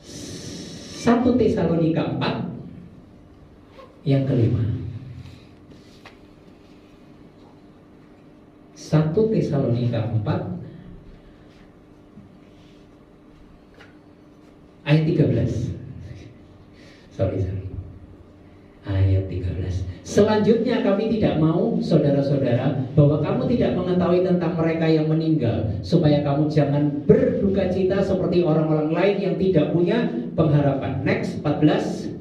C: 1 Tesalonika 4. Yang kelima, 1 Tesalonika 4 Ayat 13. Sorry. Ayat 13. Selanjutnya kami tidak mau, saudara-saudara, bahwa kamu tidak mengetahui tentang mereka yang meninggal, supaya kamu jangan berduka cita seperti orang-orang lain yang tidak punya pengharapan. Next, 14.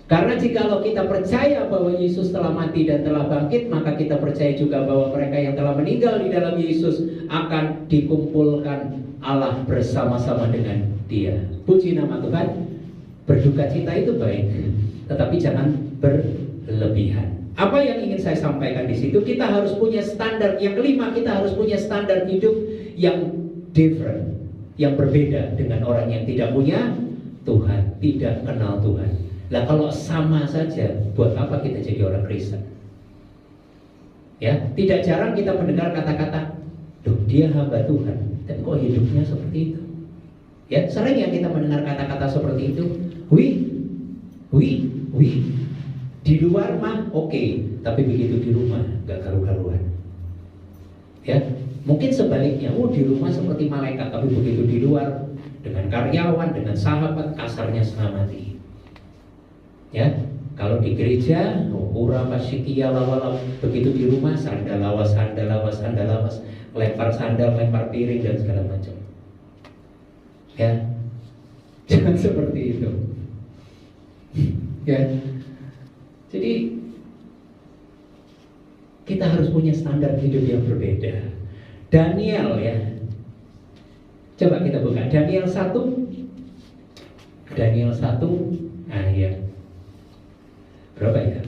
C: Karena jikalau kita percaya bahwa Yesus telah mati dan telah bangkit, maka kita percaya juga bahwa mereka yang telah meninggal di dalam Yesus akan dikumpulkan Allah bersama-sama dengan Dia. Puji nama Tuhan. Berduka cita itu baik, tetapi jangan berlebihan. Apa yang ingin saya sampaikan di situ? Kita harus punya standar. Yang kelima, kita harus punya standar hidup yang different, yang berbeda dengan orang yang tidak punya Tuhan, tidak kenal Tuhan. Lah kalau sama saja, buat apa kita jadi orang Kristen? Ya, tidak jarang kita mendengar kata-kata, "Loh, dia hamba Tuhan, dan kok hidupnya seperti itu?" Ya, sering ya kita mendengar kata-kata seperti itu. Wih. Di luar mah oke, tapi begitu di rumah gak karu-karuan. Ya, mungkin sebaliknya, di rumah seperti malaikat, tapi begitu di luar dengan karyawan, dengan sahabat, kasarnya setengah mati. Ya, kalau di gereja, ura pasikia lawala, begitu di rumah sandal lawas, lempar sandal, lempar piring dan segala macam. Ya, jangan seperti itu. Ya, jadi kita harus punya standar hidup yang berbeda. Daniel ya, coba kita buka Daniel 1 ayat berapa ya?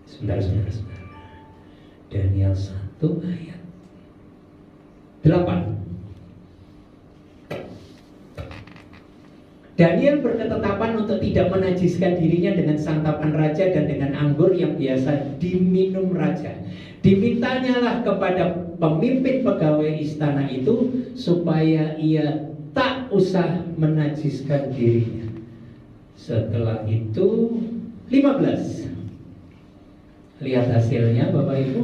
C: Sebentar. Daniel 1 ayat 8. Daniel berketetapan untuk tidak menajiskan dirinya dengan santapan raja dan dengan anggur yang biasa diminum raja. Dimintanyalah kepada pemimpin pegawai istana itu supaya ia tak usah menajiskan dirinya. Setelah itu 15. Lihat hasilnya Bapak Ibu.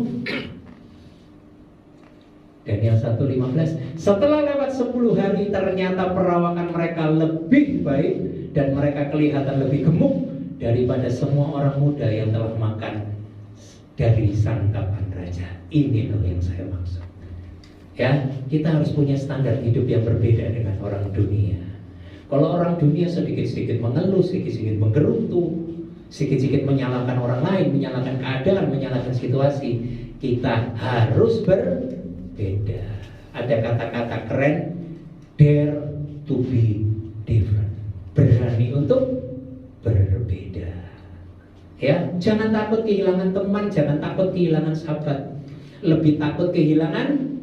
C: Daniel 1:15. Setelah lewat 10 hari ternyata perawakan mereka lebih baik dan mereka kelihatan lebih gemuk daripada semua orang muda yang telah makan dari santapan raja. Ini loh yang saya maksud. Ya, kita harus punya standar hidup yang berbeda dengan orang dunia. Kalau orang dunia sedikit-sedikit mengeluh, sedikit-sedikit menggerutu, sedikit-sedikit menyalahkan orang lain, menyalahkan keadaan, menyalahkan situasi, kita harus berbeda. Ada kata-kata keren, dare to be different. Berani untuk berbeda. Ya, jangan takut kehilangan teman, jangan takut kehilangan sahabat. Lebih takut kehilangan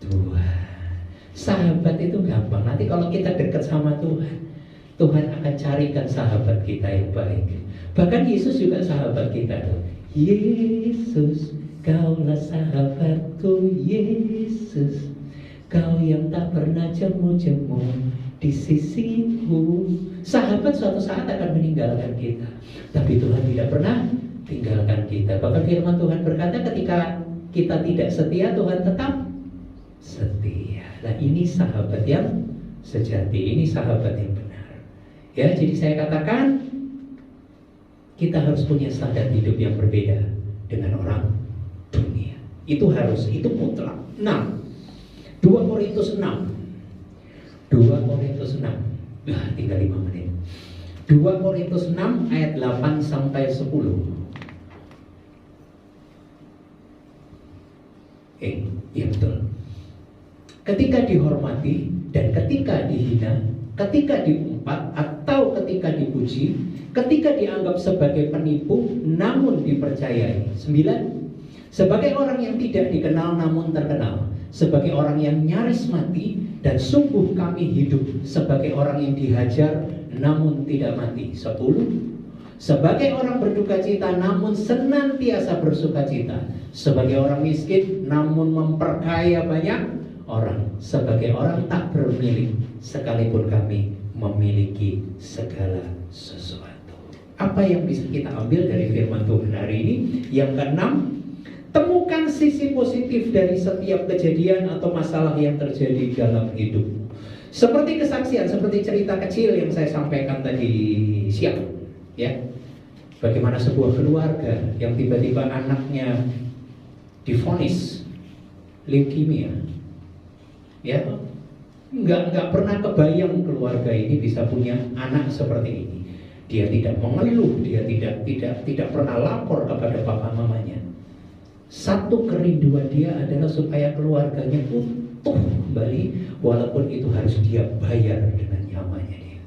C: Tuhan. Sahabat itu gampang. Nanti kalau kita dekat sama Tuhan, Tuhan akan carikan sahabat kita yang baik. Bahkan Yesus juga sahabat kita. Yesus, Kaulah sahabatku Yesus, Kau yang tak pernah jemu-jemu di sisiku. Sahabat suatu saat akan meninggalkan kita, tapi Tuhan tidak pernah tinggalkan kita. Bahkan firman Tuhan berkata ketika kita tidak setia, Tuhan tetap setia. Nah, ini sahabat yang sejati, ini sahabat yang benar. Ya, jadi saya katakan kita harus punya standar hidup yang berbeda dengan orang dunia. Itu harus, itu mutlak. 6. 2 Korintus 6. Tinggal 5 menit. 2 Korintus 6 ayat 8 sampai 10. Iya betul. Ketika dihormati dan ketika dihina, ketika diumpat atau ketika dipuji, ketika dianggap sebagai penipu namun dipercayai. 9. Sebagai orang yang tidak dikenal namun terkenal, sebagai orang yang nyaris mati dan sungguh kami hidup, sebagai orang yang dihajar namun tidak mati. 10. Sebagai orang berduka cita namun senantiasa bersuka cita, sebagai orang miskin namun memperkaya banyak orang, sebagai orang tak bermilik sekalipun kami memiliki segala sesuatu. Apa yang bisa kita ambil dari firman Tuhan hari ini? Yang keenam, Temukan sisi positif dari setiap kejadian atau masalah yang terjadi dalam hidup. Seperti kesaksian, seperti cerita kecil yang saya sampaikan tadi siang, ya. Bagaimana sebuah keluarga yang tiba-tiba anaknya divonis leukemia, ya, nggak pernah kebayang keluarga ini bisa punya anak seperti ini. Dia tidak mengeluh, dia tidak pernah lapor kepada papa mamanya. Satu kerinduan dia adalah supaya keluarganya utuh kembali, walaupun itu harus dia bayar dengan nyawanya dia.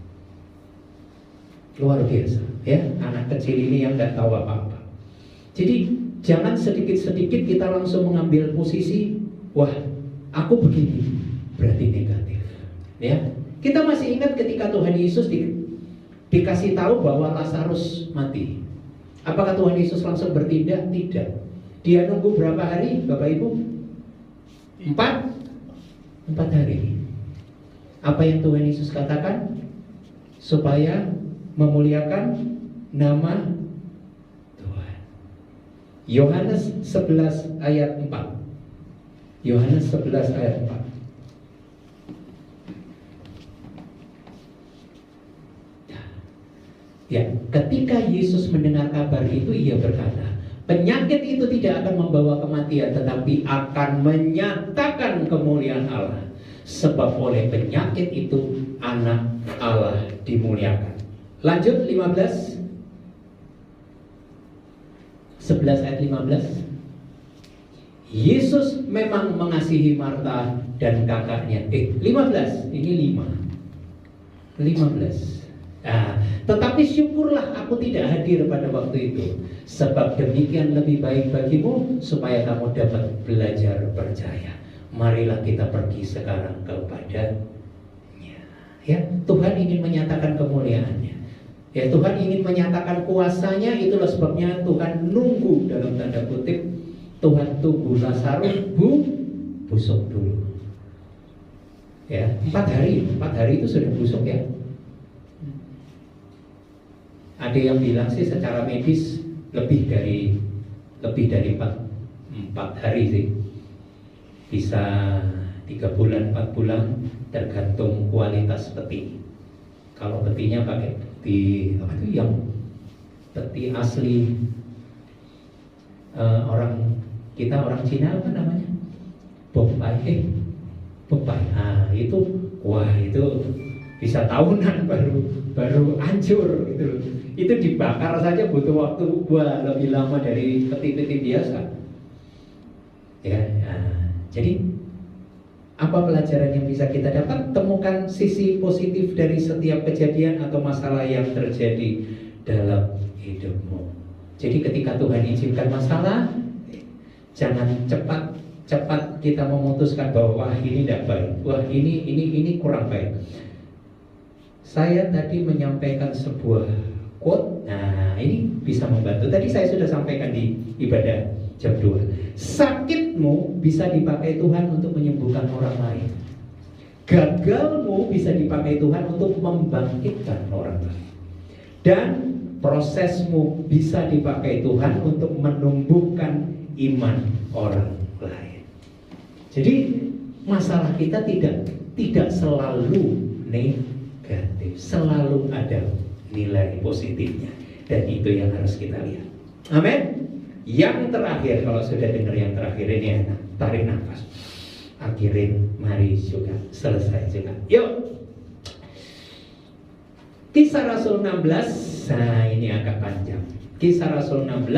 C: Luar biasa, ya, anak kecil ini yang nggak tahu apa-apa. Jadi jangan sedikit-sedikit kita langsung mengambil posisi, wah, aku begini, berarti negatif. Ya, kita masih ingat ketika Tuhan Yesus dikasih tahu bahwa Lazarus mati. Apakah Tuhan Yesus langsung bertindak? Tidak. Dia nunggu berapa hari, Bapak Ibu? 4 hari. Apa yang Tuhan Yesus katakan? Supaya memuliakan nama Tuhan. Yohanes 11 ayat 4. Yohanes 11 ayat 4. Ya, ketika Yesus mendengar kabar itu, ia berkata, penyakit itu tidak akan membawa kematian, tetapi akan menyatakan kemuliaan Allah. Sebab oleh penyakit itu anak Allah dimuliakan. Lanjut 15. 11 ayat 15. Yesus memang mengasihi Marta dan kakaknya. 15, ini 15. Tetapi syukurlah aku tidak hadir pada waktu itu, sebab demikian lebih baik bagimu, supaya kamu dapat belajar percaya. Marilah kita pergi sekarang kepadanya. Ya, Tuhan ingin menyatakan kemuliaannya. Ya, Tuhan ingin menyatakan kuasanya. Itulah sebabnya Tuhan nunggu, dalam tanda kutip, Tuhan tunggu Lazarus busuk dulu. Ya, 4 hari itu sudah busuk, ya. Ada yang bilang sih secara medis lebih dari 4 hari sih. Bisa 3 bulan, 4 bulan, tergantung kualitas peti. Kalau petinya pakai peti apa itu, yang peti asli orang Cina apa namanya? Bombay. Nah, itu wah, itu bisa tahunan baru hancur gitu. Itu dibakar saja butuh waktu lebih lama dari peti-peti biasa. Ya, jadi apa pelajaran yang bisa kita dapat? Temukan sisi positif dari setiap kejadian atau masalah yang terjadi dalam hidupmu. Jadi ketika Tuhan izinkan masalah, jangan cepat kita memutuskan bahwa wah, ini tidak baik, wah ini kurang baik. Saya tadi menyampaikan sebuah quote, nah ini bisa membantu. Tadi saya sudah sampaikan di ibadah jam 2. Sakitmu bisa dipakai Tuhan untuk menyembuhkan orang lain. Gagalmu bisa dipakai Tuhan untuk membangkitkan orang lain. Dan prosesmu bisa dipakai Tuhan untuk menumbuhkan iman orang lain. Jadi masalah kita tidak selalu negatif, selalu ada nilai positifnya, dan itu yang harus kita lihat. Amin. Yang terakhir, kalau sudah dengar yang terakhir ini, tarik nafas, akhirin, mari juga selesai juga. Yuk, Kisah Rasul 16. Nah, ini agak panjang. Kisah Rasul 16,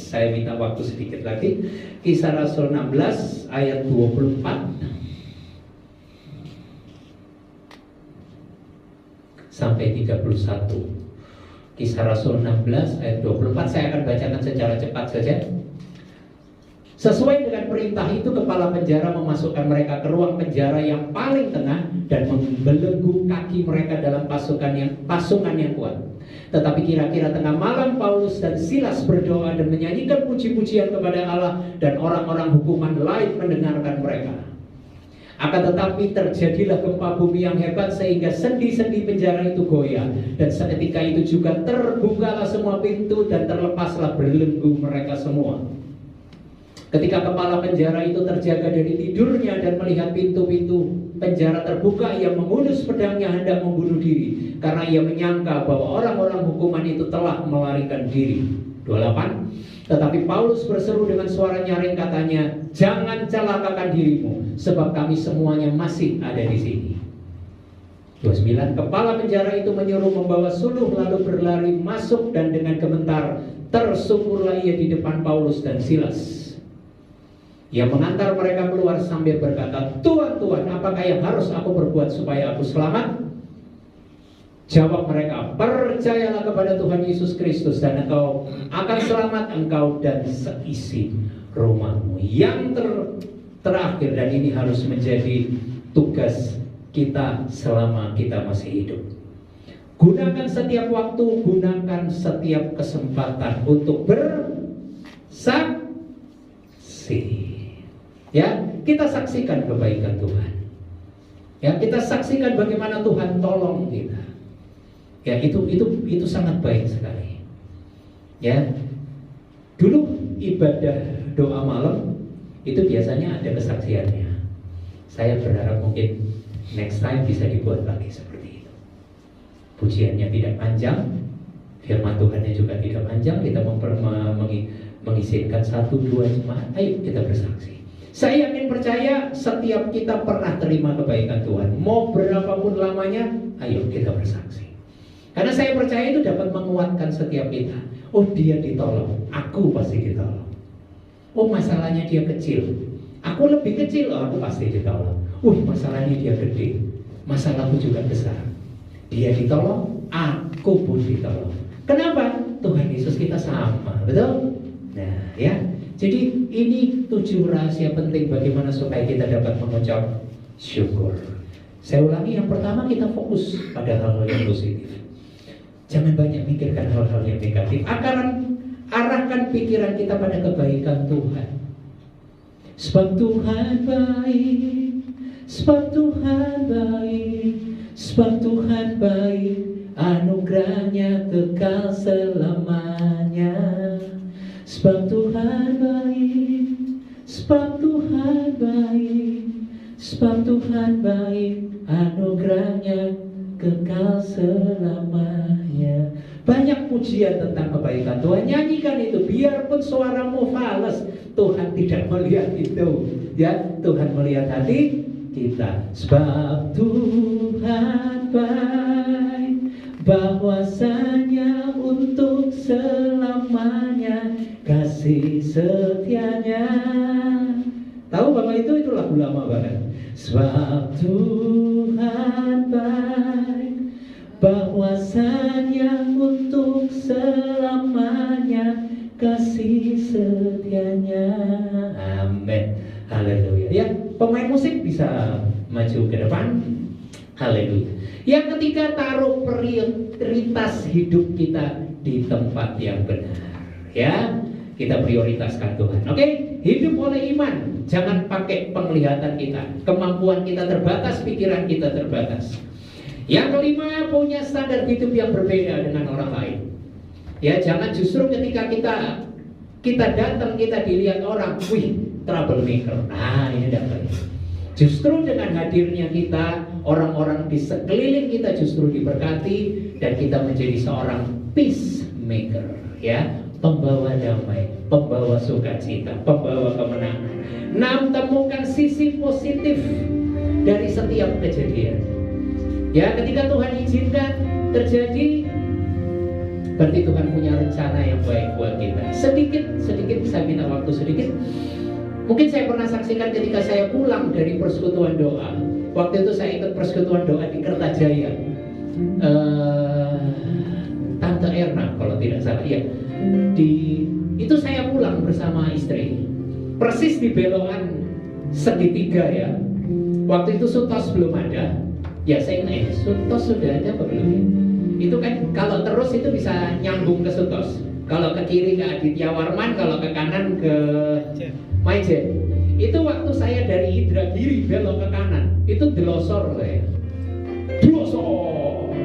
C: saya minta waktu sedikit lagi. Kisah Rasul 16 ayat 24 sampai 31. Kisah Rasul 16 ayat 24, saya akan bacakan secara cepat saja. Sesuai dengan perintah itu, kepala penjara memasukkan mereka ke ruang penjara yang paling tengah dan membelenggu kaki mereka dalam pasungan yang kuat. Tetapi kira-kira tengah malam, Paulus dan Silas berdoa dan menyanyikan puji-pujian kepada Allah, dan orang-orang hukuman lain mendengarkan mereka. Akan tetapi terjadilah gempa bumi yang hebat sehingga sendi-sendi penjara itu goyah, dan seketika itu juga terbukalah semua pintu dan terlepaslah belenggu mereka semua. Ketika kepala penjara itu terjaga dari tidurnya dan melihat pintu-pintu penjara terbuka, ia menghunus pedangnya hendak membunuh diri karena ia menyangka bahwa orang-orang hukuman itu telah melarikan diri. 28. Tetapi Paulus berseru dengan suara nyaring, katanya, "Jangan celakakan dirimu, sebab kami semuanya masih ada di sini." 29. Kepala penjara itu menyuruh membawa suluh, lalu berlari masuk dan dengan gemetar tersungkurlah ia di depan Paulus dan Silas. Ia mengantar mereka keluar sambil berkata, "Tuan, Tuan, apakah yang harus aku perbuat supaya aku selamat?" Jawab mereka, "Percayalah kepada Tuhan Yesus Kristus dan engkau akan selamat, engkau dan seisi rumahmu." Yang terakhir, dan ini harus menjadi tugas kita selama kita masih hidup. Gunakan setiap waktu, gunakan setiap kesempatan untuk bersaksi. Ya, kita saksikan kebaikan Tuhan. Ya, kita saksikan bagaimana Tuhan tolong kita. Ya, itu sangat baik sekali. Ya, dulu ibadah doa malam itu biasanya ada kesaksiannya. Saya berharap mungkin next time bisa dibuat lagi seperti itu. Pujiannya tidak panjang, firman Tuhannya juga tidak panjang. Kita mengizinkan 1-2 jemaat. Ayo kita bersaksi. Saya yakin percaya setiap kita pernah terima kebaikan Tuhan. Mau berapapun lamanya, ayo kita bersaksi. Karena saya percaya itu dapat menguatkan setiap kita. Oh, dia ditolong, aku pasti ditolong. Oh, masalahnya dia kecil, aku lebih kecil, aku pasti ditolong. Masalahnya dia gede, masalahku juga besar. Dia ditolong, aku pun ditolong. Kenapa? Tuhan Yesus kita sama, betul? Nah, ya. Jadi ini 7 rahasia penting bagaimana supaya kita dapat mengucap syukur. Saya ulangi, yang pertama kita fokus pada hal-hal yang positif. Jangan banyak mikirkan hal-hal yang negatif. Arahkan pikiran kita pada kebaikan Tuhan. Sebab Tuhan baik, sebab Tuhan baik, sebab Tuhan baik, anugerahnya kekal selamanya. Sebab Tuhan baik, sebab Tuhan baik, sebab Tuhan baik, anugerahnya kekal selamanya. Banyak pujian tentang kebaikan Tuhan. Nyanyikan itu, biarpun suaramu fals, Tuhan tidak melihat itu. Ya, Tuhan melihat hati kita. Sebab Tuhan baik, bahwasanya untuk selamanya kasih setianya. Tahu Bapak itu lagu lama banget. Sebab Tuhan baik, bahwasanya untuk selamanya kasih setianya. Amin. Haleluya. Ya, pemain musik bisa maju ke depan. Haleluya. Yang ketiga, taruh prioritas hidup kita di tempat yang benar. Ya, kita prioritaskan Tuhan. Oke? Hidup oleh iman. Jangan pakai penglihatan kita. Kemampuan kita terbatas, pikiran kita terbatas. Yang kelima, punya standar hidup yang berbeda dengan orang lain. Ya, jangan justru ketika kita datang, kita dilihat orang, troublemaker. Nah, ini tidak baik. Justru dengan hadirnya kita, orang-orang di sekeliling kita justru diberkati dan kita menjadi seorang peacemaker, ya, pembawa damai, pembawa sukacita, pembawa kemenangan. 6, temukan sisi positif dari setiap kejadian. Ya, ketika Tuhan izinkan terjadi, berarti Tuhan punya rencana yang baik buat kita. Sedikit saya minta waktu sedikit. Mungkin saya pernah saksikan ketika saya pulang dari persekutuan doa. Waktu itu saya ikut persekutuan doa di Kertajaya. Tante Erna kalau tidak salah, ya. Itu saya pulang bersama istri. Persis di belokan segitiga, ya. Waktu itu Sutos belum ada. Ya, saya ingat, Sutos sudah ada apa belum? Itu kan kalau terus itu bisa nyambung ke Sutos. Kalau ke kiri ke Aditya Warman, kalau ke kanan ke Maijen. Itu waktu saya dari Indragiri belok ke kanan, itu delosor saya. Delosor.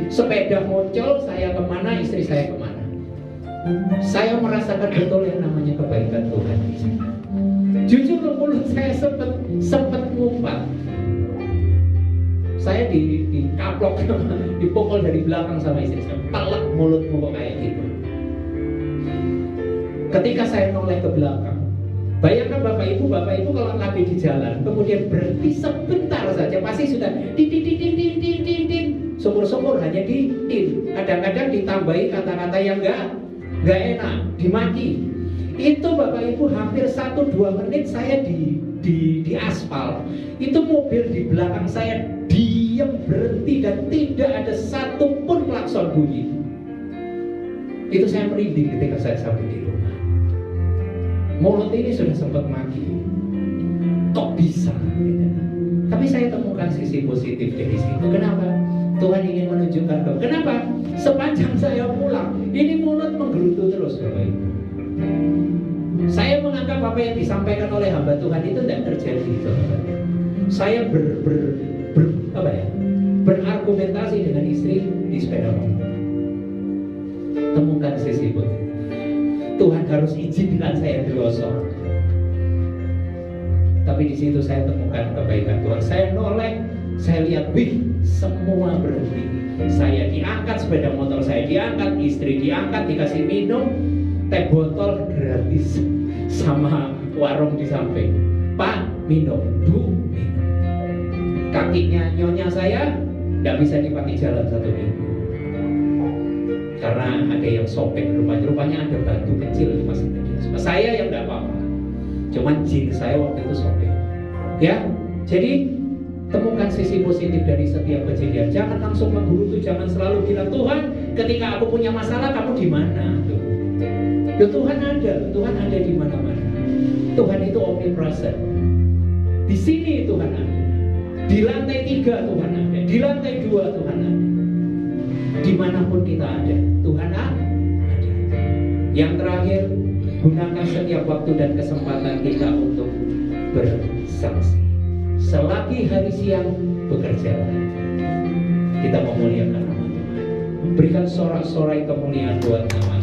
C: Sepeda muncul, saya kemana, istri saya kemana. Saya merasakan betul yang namanya kebaikan Tuhan di sini. Jujur mulut saya sempat ngumpat. Saya dikaplok, dipukul dari belakang sama istri saya. Pelak mulutmu kok kayak gitu. Ketika saya noleh ke belakang, bayangkan Bapak Ibu kalau lagi di jalan, kemudian berhenti sebentar saja, pasti sudah din. Syukur-syukur hanya din. Kadang-kadang ditambahi kata-kata yang nggak enak, dimaki. Itu Bapak Ibu hampir 1-2 menit saya di aspal. Itu mobil di belakang saya diam, berhenti, dan tidak ada satupun klakson bunyi. Itu saya merinding ketika saya sampai di rumah. Mulut ini sudah sempat maki. Kok bisa? Gitu. Tapi saya temukan sisi positif dari situ. Kenapa? Tuhan ingin menunjukkan bahwa kenapa? Sepanjang saya pulang, ini mulut menggerutu terus, Bapak Ibu. Saya menganggap apa yang disampaikan oleh hamba Tuhan itu tidak terjadi, Bapak. Saya berargumentasi dengan istri di sepeda motor. Temukan sisi positif. Tuhan harus izinkan saya delosor. Tapi di situ saya temukan kebaikan Tuhan. Saya noleh, saya lihat, semua berhenti. Saya diangkat, sepeda motor saya diangkat, istri diangkat, dikasih minum, teh botol gratis sama warung di samping. Pak, minum. Bu, minum. Kakinya nyonya saya nggak bisa dipakai jalan 1 minggu. Karena ada yang sobek rupanya ada batu kecil di masjid. Saya yang nggak apa-apa, cuman jin saya waktu itu sobek. Ya, jadi temukan sisi positif dari setiap kejadian. Jangan langsung menggerutu, jangan selalu bilang Tuhan, ketika aku punya masalah kamu di mana? Tuhan ada di mana-mana. Tuhan itu omnipresent. Di sini Tuhan ada. Di lantai 3 Tuhan ada. Di lantai 2 Tuhan ada. Dimanapun kita ada, Tuhan ada. Yang terakhir, gunakan setiap waktu dan kesempatan kita untuk bersaksi. Selagi hari siang bekerja, kita memuliakan nama Tuhan. Berikan sorak-sorai kemuliaan buat nama